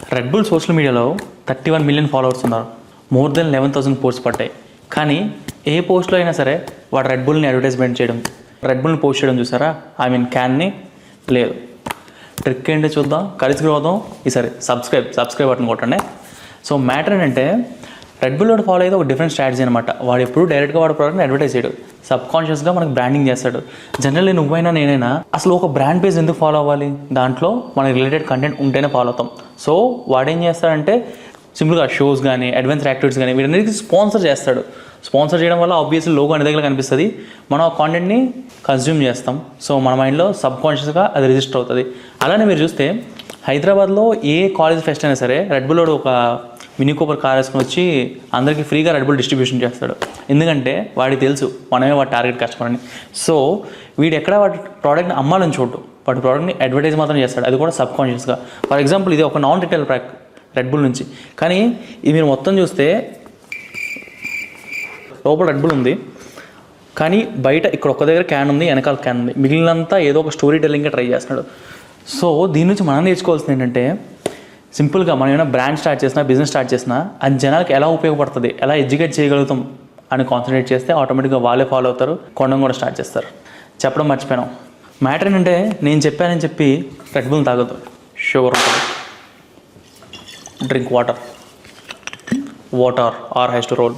Red bull social మీడియాలో 31 million followers ఉన్నారు. More than 11,000 posts పడ్డాయి. కానీ ఏ పోస్ట్లో అయినా సరే వాడు రెడ్ బుల్ని అడ్వర్టైజ్మెంట్ చేయడం, రెడ్ బుల్ని పోస్ట్ చేయడం చూసారా? ఐ మీన్ క్యాన్ని లేదు. ట్రిక్ ఏంటో చూద్దాం, కలిసి పోదాం. ఈసారి సబ్స్క్రైబ్ బటన్ కొట్టండి. సో మ్యాటర్ ఏంటంటే రెడ్ బుల్ వాడు ఫాలో అయితే ఒక డిఫరెంట్ స్ట్రాటజీ అనమాట. వాడు ఎప్పుడు డైరెక్ట్గా వాడు ప్రోడక్ట్ని అడ్వర్టైజ్ చేయడు, సబ్కాన్షియస్గా మనకు బ్రాండింగ్ చేస్తాడు. జనరల్లీ నువ్వైనా నేనైనా అసలు ఒక బ్రాండ్ పేజ్ ఎందుకు ఫాలో అవ్వాలి? దాంట్లో మనకి రిలేటెడ్ కంటెంట్ ఉంటేనే ఫాలో అవుతాం. సో వాడేం చేస్తాడంటే సింపుల్గా షోస్ కానీ అడ్వెంచర్ యాక్టివిటీస్ కానీ వీటన్నిటికీ స్పాన్సర్ చేస్తాడు. స్పాన్సర్ చేయడం వల్ల ఆబ్వియస్లీ లోగో అనే దగ్గర కనిపిస్తుంది, మనం ఆ కాంటెంట్ని కన్జ్యూమ్ చేస్తాం. సో మన మైండ్లో సబ్కాన్షియస్గా అది రిజిస్టర్ అవుతుంది. అలానే మీరు చూస్తే హైదరాబాద్లో ఏ కాలేజ్ ఫెస్ట్ అయినా సరే రెడ్ బుల్ ఒక మినీ కూపర్ కార్ వేసుకొని వచ్చి అందరికీ ఫ్రీగా రెడ్ బుల్ డిస్ట్రిబ్యూషన్ చేస్తాడు. ఎందుకంటే వాడికి తెలుసు మనమే వాడి టార్గెట్ కస్టమర్ అని. సో వీడు ఎక్కడ వాడి ప్రోడక్ట్ని అమ్మాలని చూడు, వాడి ప్రోడక్ట్ని అడ్వర్టైజ్ మాత్రం చేస్తాడు, అది కూడా సబ్కాన్షియస్గా. ఫర్ ఎగ్జాంపుల్ ఇది ఒక non retail pack red bull నుంచి, కానీ ఇది మీరు మొత్తం చూస్తే లోపల రెడ్ బుల్ ఉంది, కానీ బయట ఇక్కడ ఒక్క దగ్గర క్యాన్ ఉంది, వెనకాల క్యాన్ ఉంది, మిగిలినంతా ఏదో ఒక స్టోరీ టెల్లింగ్గా ట్రై చేస్తున్నాడు. సో దీని నుంచి మనం నేర్చుకోవాల్సింది ఏంటంటే సింపుల్గా మనం ఏమైనా బ్రాండ్ స్టార్ట్ చేసినా బిజినెస్ స్టార్ట్ చేసినా అది జనాలకు ఎలా ఉపయోగపడుతుంది, ఎలా ఎడ్యుకేట్ చేయగలుగుతాం అని కాన్సన్ట్రేట్ చేస్తే ఆటోమేటిక్గా వాళ్ళే ఫాలో అవుతారు, కొనడం కూడా స్టార్ట్ చేస్తారు. చెప్పడం మర్చిపోయాను. మ్యాటర్ ఏంటంటే నేను చెప్పానని చెప్పి రెడ్ బుల్ తాగొద్దు, షుగర్ ఉంటుంది. Drink water or has to role.